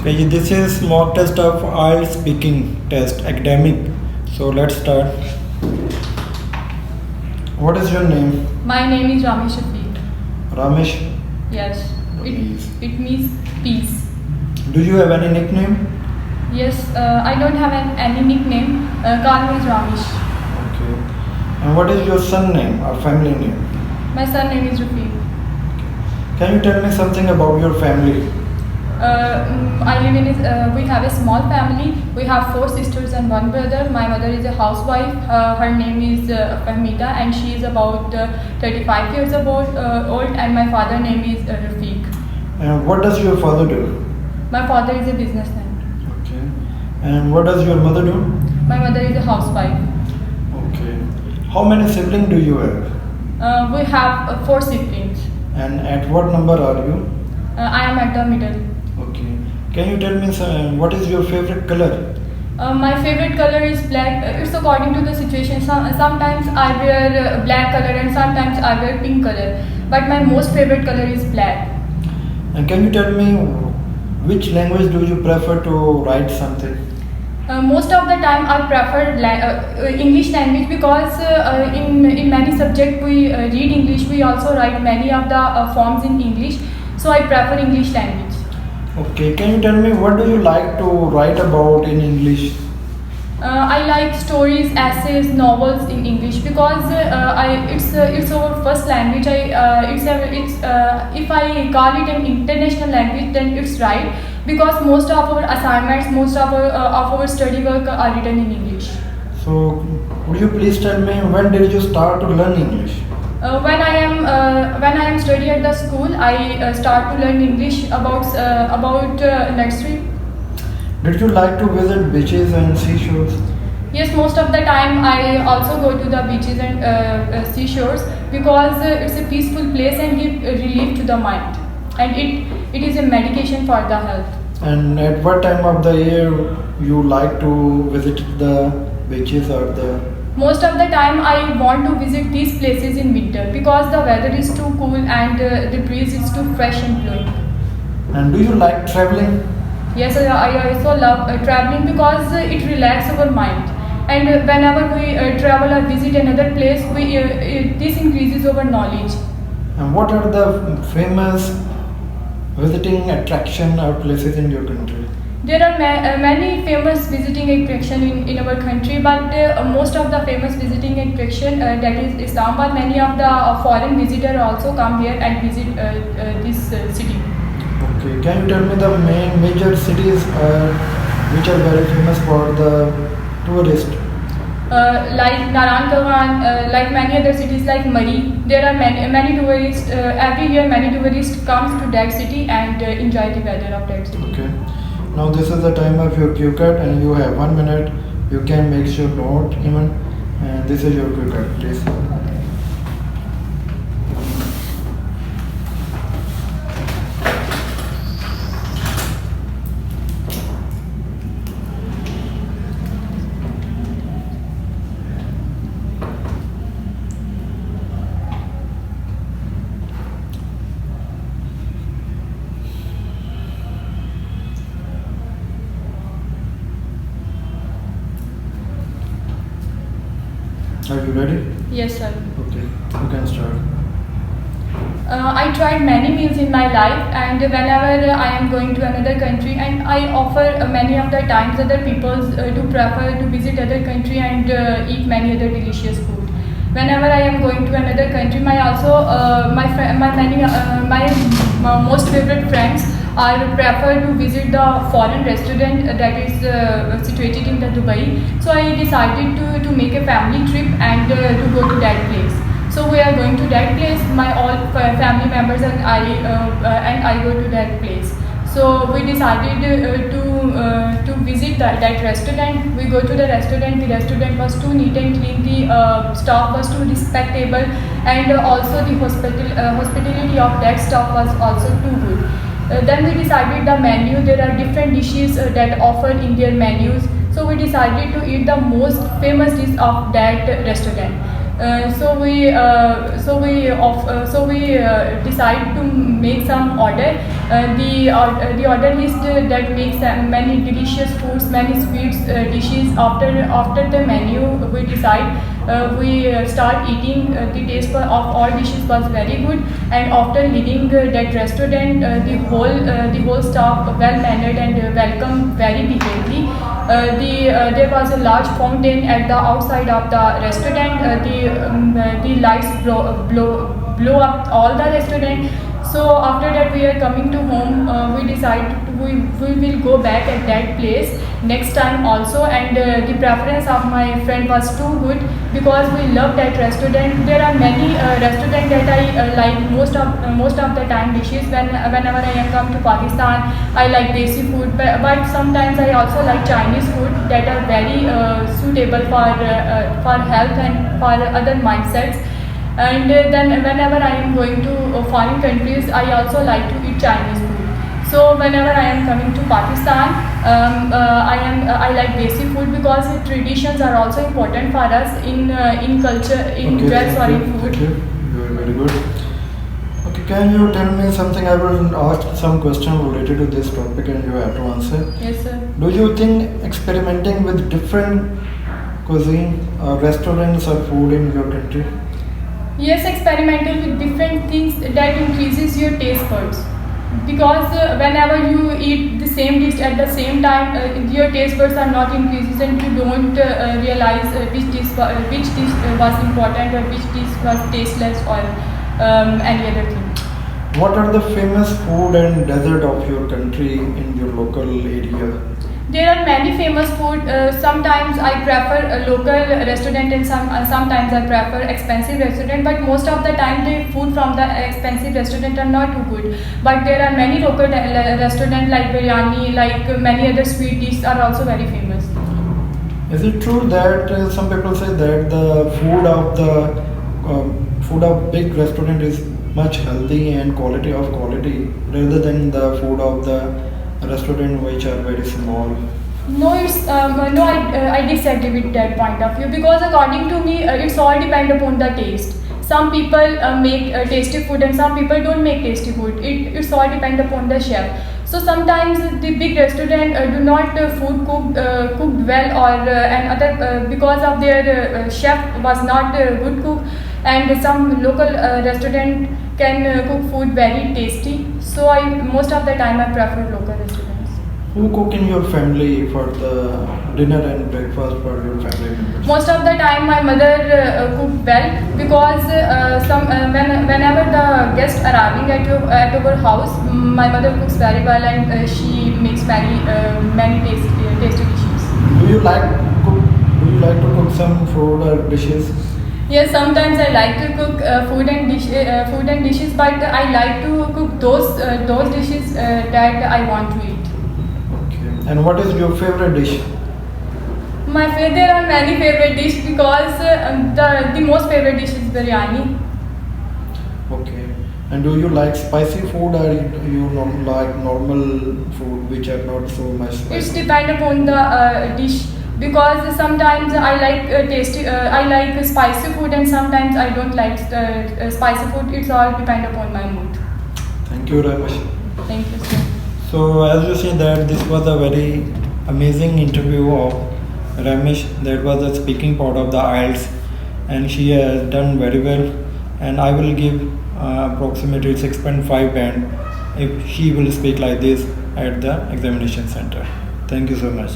Okay, this is mock test of IELTS speaking test, academic. So let's start. What is your name? My name is Ramesh Shafiq. Ramesh? Yes. Peace. It means peace. Do you have any nickname? Yes, I don't have any nickname. Call me is Ramesh. Okay. And what is your son name or family name? My son name is Rafiq. Can you tell me something about your family? I live in we have a small family. We have 4 sisters and 1 brother. My mother is a housewife. Her name is Fahmida and she is about 35 years old, and my father name is Rafiq. And what does your father do? My father is a businessman. Okay. And what does your mother do? My mother is a housewife. Okay. How many siblings do you have? We have 4 siblings. And at what number are you? I am at the middle. Okay. Can you tell me what is your favorite color? My favorite color is black. It's according to the situation. Sometimes I wear black color and sometimes I wear pink color. But my most favorite color is black. And can you tell me which language do you prefer to write something? Most of the time I prefer English language because in many subjects we read English. We also write many of the forms in English. So I prefer English language. Okay, can you tell me what do you like to write about in English? I like stories, essays, novels in English because it's our first language. If I call it an international language, then it's right because most of our assignments, most of our study work are written in English. So, would you please tell me when did you start to learn English? When I am studying at the school, I start to learn English about nursery. Did you like to visit beaches and seashores? Yes, most of the time I also go to the beaches and seashores because it's a peaceful place and give relief to the mind, and it is a medication for the health. And at what time of the year you like to visit the beaches or the? Most of the time I want to visit these places in winter because the weather is too cool and the breeze is too fresh and blowing. And do you like traveling? Yes, I also love traveling because it relaxes our mind. And whenever we travel or visit another place, this increases our knowledge. And what are the famous visiting attraction or places in your country? There are many famous visiting attractions in our country, but most of the famous visiting attraction that is Islamabad. Many of the foreign visitors also come here and visit this city. Okay, can you tell me the major cities which are very famous for the tourists? Like Naran, like many other cities like Murray, there are many tourists. Every year, many tourists comes to that city and enjoy the weather of that city. Okay. Now this is the time of your cue card and you have 1 minute. You can make sure note even. And this is your cue card, please. Are you ready? Yes, sir. Okay, you can start. I tried many meals in my life, and whenever I am going to another country, and I offer many of the times other people to prefer to visit other country and eat many other delicious food. Whenever I am going to another country, my most favorite friends are prefer to visit the foreign restaurant that is situated in the Dubai. So I decided to make a family trip and to go to that place. So we are going to that place. My all family members and I go to that place. So we decided to visit that restaurant. We go to the restaurant. The restaurant was too neat and clean. The staff was too respectable, and also the hospitality of that staff was also too good. Then we decided the menu. There are different dishes that offer in their menus. So we decided to eat the most famous dish of that restaurant. Decide to make some order. The order list that makes many delicious foods, many sweets dishes. After the menu, we decide. We start eating. The taste of all dishes was very good, and after leaving that restaurant, the whole staff well mannered and welcomed very deliberately. There was a large fountain at the outside of the restaurant. The lights blow up all the restaurant. So after that we are coming to home. We decide we will go back at that place next time also, and the preference of my friend was too good because we love that restaurant. There are many restaurants that I like most of the time dishes. Whenever I am come to Pakistan, I like desi food, but sometimes I also like Chinese food that are very suitable for health and for other mindsets. And then whenever I am going to foreign countries, I also like to eat Chinese food. So whenever I am coming to Pakistan, I like desi food because traditions are also important for us in culture, in Okay, dress or thank in you. food. Thank you. You are very good. Okay, can you tell me something? I will ask some question related to this topic and you have to answer. Yes, sir. Do you think experimenting with different cuisine, restaurants or food in your country? Yes, experimental with different things that increases your taste buds. Because whenever you eat the same dish at the same time, your taste buds are not increases and you don't realize which dish was important or which dish was tasteless or any other thing. What are the famous food and dessert of your country in your local area? There are many famous food. Sometimes I prefer a local restaurant and sometimes I prefer expensive restaurant. But most of the time the food from the expensive restaurant are not too good. But there are many local restaurant like biryani, like many other sweet dishes are also very famous. Is it true that some people say that the food of big restaurant is much healthy and quality of quality rather than the food of the restaurant which are very small? No, I disagree with that point of view because according to me, it's all depend upon the taste. Some people make tasty food and some people don't make tasty food. It's all depend upon the chef. So sometimes the big restaurant do not food cooked well or and other because of their chef was not good cook, and some local restaurant can cook food very tasty. So most of the time I prefer local restaurants. Who cook in your family for the dinner and breakfast for your family members? Most of the time my mother cook well because whenever the guest arriving at our house, my mother cooks very well and she makes many tasty dishes. Do you like to cook some food or dishes? Yes, sometimes I like to cook food and dishes, but I like to cook those dishes that I want to eat. Okay. And what is your favorite dish? There are many favorite dishes because the most favorite dish is biryani. Okay. And do you like spicy food or you like normal food which are not so much spicy? It's depend upon the dish because sometimes I like I like spicy food and sometimes I don't like spicy food. It's all depend upon my mood. Thank you very much. Thank you, sir. So as you see that this was a very amazing interview of Ramesh. That was the speaking part of the IELTS and she has done very well, and I will give approximately 6.5 band if she will speak like this at the examination center. Thank you so much.